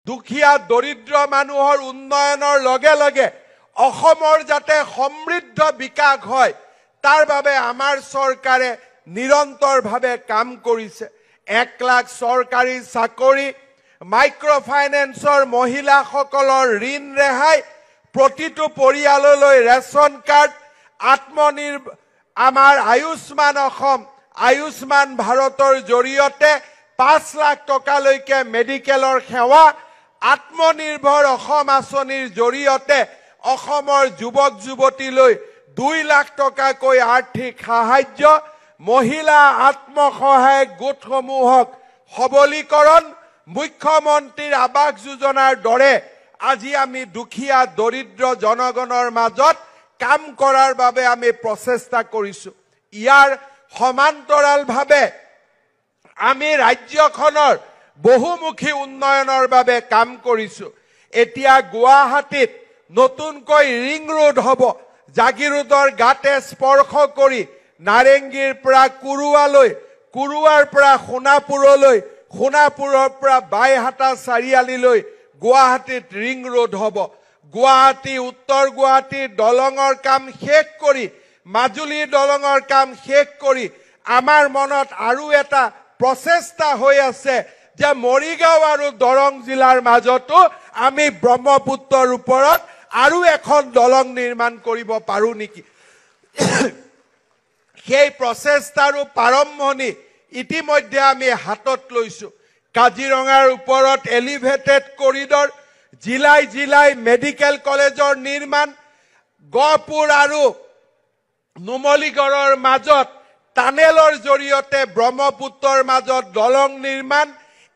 দুখীয়া দৰিদ্ৰ মানুহৰ উন্নয়নৰ লগে লগে অসমৰ যাতে সমৃদ্ধ বিকাশ হয় তাৰ বাবে আমাৰ চৰকাৰে নিৰন্তৰভাৱে কাম কৰিছে। 1 লাখ চৰকাৰী চাকৰি, মাইক্ৰ' ফাইনেন্সৰ মহিলাসকলৰ ঋণ ৰেহাই, প্ৰতিটো পৰিয়াললৈ ৰেচন কাৰ্ড, আমাৰ আয়ুষ্মান অসম, আয়ুষ্মান ভাৰতৰ জৰিয়তে 5 লাখ টকালৈকে মেডিকেলৰ সেৱা, আত্মনিৰ্ভৰ অসম আঁচনিৰ জৰিয়তে অসমৰ যুৱক যুৱতীলৈ 2 লাখ টকাকৈ আৰ্থিক সাহায্য, মহিলা আত্মসহায়ক গোটসমূহক সবলীকৰণ, মুখ্যমন্ত্ৰীৰ আৱাস যোজনাৰ দৰে আজি আমি দুখীয়া দৰিদ্ৰ জনগণৰ মাজত কাম কৰাৰ বাবে আমি প্ৰচেষ্টা কৰিছো। ইয়াৰ সমান্তৰালভাৱে আমি ৰাজ্যখনৰ বহুমুখী উন্নয়নৰ বাবে কাম কৰিছো। এতিয়া গুৱাহাটীত নতুনকৈ ৰিং ৰোড হ'ব। জাগিৰোডৰ গাতে স্পৰ্শ কৰি নাৰেংগীৰ পৰা কুৰুৱালৈ, কুৰুৱাৰ পৰা সোণাপুৰলৈ, সোণাপুৰৰ পৰা বাইহাটা চাৰিআলিলৈ গুৱাহাটীত ৰিং ৰোড হ'ব। গুৱাহাটী, উত্তৰ গুৱাহাটীৰ দলঙৰ কাম শেষ কৰি, মাজুলীৰ দলঙৰ কাম শেষ কৰি আমাৰ মনত আৰু এটা প্ৰচেষ্টা হৈ আছে যে মৰিগাঁও আৰু দৰং জিলাৰ মাজতো আমি ব্ৰহ্মপুত্ৰৰ ওপৰত আৰু এখন দলং নিৰ্মাণ কৰিব পাৰো নেকি। সেই প্ৰচেষ্টাৰো প্ৰাৰম্ভণি ইতিমধ্যে আমি হাতত লৈছো। কাজিৰঙাৰ ওপৰত এলিভেটেড কৰিডৰ, জিলাই জিলাই মেডিকেল কলেজৰ নিৰ্মাণ, গহপুৰ আৰু নুমলীগড়ৰ মাজত টানেলৰ জৰিয়তে ব্ৰহ্মপুত্ৰৰ মাজত দলং নিৰ্মাণ,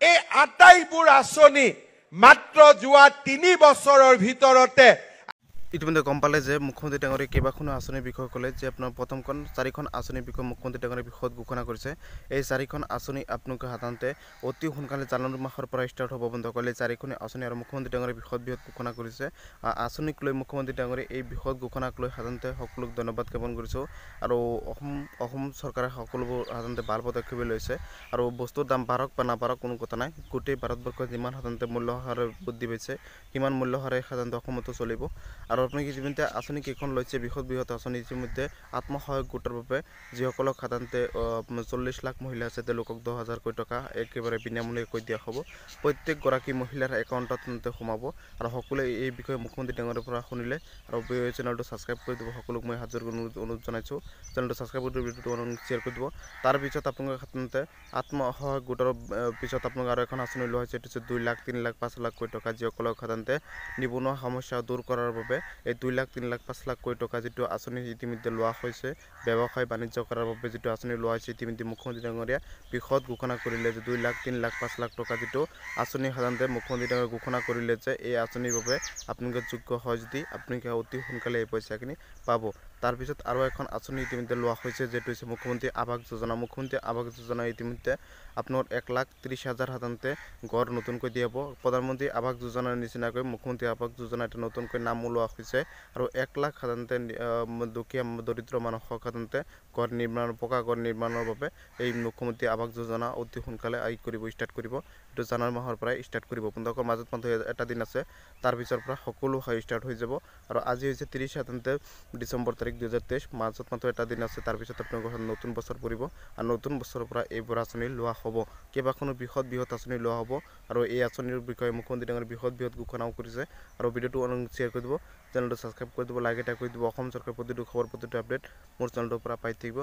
এই আটাইবোৰ আঁচনি মাত্ৰ যোৱা 3 বছৰৰ ভিতৰতে। ইতিমধ্যে গম পালে যে মুখ্যমন্ত্ৰী ডাঙৰীয়ে কেইবাখনো আঁচনিৰ বিষয়ে ক'লে যে আপোনাৰ প্ৰথমখন 4খন আঁচনিৰ বিষয়ে মুখ্যমন্ত্ৰী ডাঙৰীয়ে বিষয়ত ঘোষণা কৰিছে। এই 4খন আঁচনি আপোনালোকে সাধাৰণতে অতি সোনকালে জানুৱাৰী মাহৰ পৰা ষ্টাৰ্ট হ'ব বন্ধ কৰিলে 4খনে আঁচনি আৰু মুখ্যমন্ত্ৰী ডাঙৰীয়ে বিষয়ত ঘোষণা কৰিছে। আঁচনিক লৈ মুখ্যমন্ত্ৰী ডাঙৰীয়ে এই বিষয়ত ঘোষণাক লৈ সাধাৰণতে সকলোক ধন্যবাদ জ্ঞাপন কৰিছোঁ। আৰু অসম চৰকাৰে সকলোবোৰ সাধাৰণতে ভাল পদক্ষেপ লৈছে। আৰু বস্তুৰ দাম বাঢ়ক বা নাবাঢ়ক কোনো কথা নাই, গোটেই ভাৰতবৰ্ষত যিমান সাধাৰণতে মূল্যহাৰৰ বৃদ্ধি পাইছে সিমান মূল্যহাৰে সাধাৰণতে অসমতো চলিব। আৰু আপুনি ইতিমধ্যে আঁচনি কেইখন লৈছে, বৃহৎ আঁচনি ইতিমধ্যে আত্মসহায়ক গোটৰ বাবে যিসকলক সাধাৰণতে 40 লাখ মহিলা আছে তেওঁলোকক 10,000কৈ টকা একেবাৰে বিনামূলীয়াকৈ দিয়া হ'ব। প্ৰত্যেকগৰাকী মহিলাৰ একাউণ্টত সোমাব। আৰু সকলোৱে এই বিষয়ে মুখ্যমন্ত্ৰী ডাঙৰীয়াৰ পৰা শুনিলে আৰু চেনেলটো ছাবস্ক্ৰাইব কৰি দিব। সকলোক মই হাত জোৰ অনুৰোধ জনাইছোঁ, চেনেলটো ছাবস্ক্ৰাইব কৰি ভিডিঅ'টো শ্বেয়াৰ কৰি দিব। তাৰপিছত আপোনালোকে সাধাৰণতে আত্মসহায়ক গোটৰ পিছত আপোনালোকে আৰু এখন আঁচনি লোৱা হৈছে, এইটো হৈছে 2 লাখ, 3 লাখ, 5 লাখকৈ টকা যিসকলক সাধাৰণতে নিবনুৱা সমস্যা দূৰ কৰাৰ বাবে এই 2 লাখ, 3 লাখ, 5 লাখকৈ টকা যিটো আঁচনি ইতিমধ্যে লোৱা হৈছে ব্যৱসায় বাণিজ্য কৰাৰ বাবে যিটো আঁচনি লোৱা হৈছে, ইতিমধ্যে মুখ্যমন্ত্ৰী ডাঙৰীয়া বিষয়ত ঘোষণা কৰিলে যে 2 লাখ, 3 লাখ, 5 লাখ টকা যিটো আঁচনি সাধাৰণতে মুখ্যমন্ত্ৰী ডাঙৰীয়াই ঘোষণা কৰিলে যে এই আঁচনিৰ বাবে আপোনালোকে যোগ্য হয় যদি আপোনালোকে অতি সোনকালে এই পইচাখিনি পাব। তাৰপিছত আৰু এখন আঁচনি ইতিমধ্যে লোৱা হৈছে যিটো হৈছে মুখ্যমন্ত্ৰী আৱাস যোজনা। মুখ্যমন্ত্ৰী আৱাস যোজনা ইতিমধ্যে আপোনাৰ 1,30,000 সাধাৰণতে ঘৰ নতুনকৈ দিয়া হ'ব। প্ৰধানমন্ত্ৰী আৱাস যোজনাৰ নিচিনাকৈ মুখ্যমন্ত্ৰী আৱাস যোজনা এটা নতুনকৈ নাম ওলোৱা হৈছে। আৰু 1 লাখ সাধাৰণতে দুখীয়া দৰিদ্ৰ মানুহক সাধাৰণতে ঘৰ নিৰ্মাণ, পকা ঘৰ নিৰ্মাণৰ বাবে এই মুখ্যমন্ত্ৰী আৱাস যোজনা অতি সোনকালে ষ্টাৰ্ট কৰিব। এইটো জানুৱাৰী মাহৰ পৰাই ষ্টাৰ্ট কৰিব। আপোনালোকৰ মাজত মাত্ৰ এটা দিন আছে, তাৰপিছৰ পৰা সকলো ষ্টাৰ্ট হৈ যাব। আৰু আজি হৈছে 30 সাধাৰণতে ডিচেম্বৰ তাৰিখ 2023, মাজত মাত্ৰ এটা দিন আছে, তাৰপিছত আপোনালোকৰ নতুন বছৰ পৰিব। আৰু নতুন বছৰৰ পৰা এইবোৰ আঁচনি লোৱা হ'ব। কেইবাখনো বৃহৎ আঁচনি লোৱা হ'ব। আৰু এই আঁচনিৰ বিষয়ে মুখ্যমন্ত্ৰী ডাঙৰীয়াই বৃহৎ ঘোষণাও কৰিছে। আৰু ভিডিঅ'টো শ্বেয়াৰ কৰি দিব, চেনেলটো ছাবস্ক্ৰাইব কৰি দিব, লাইক এটা কৰি দিব। অসম চৰকাৰৰ প্ৰতিটো খবৰ, প্ৰতিটো আপডেট মোৰ চেনেলটোৰ পৰা পাই থাকিব।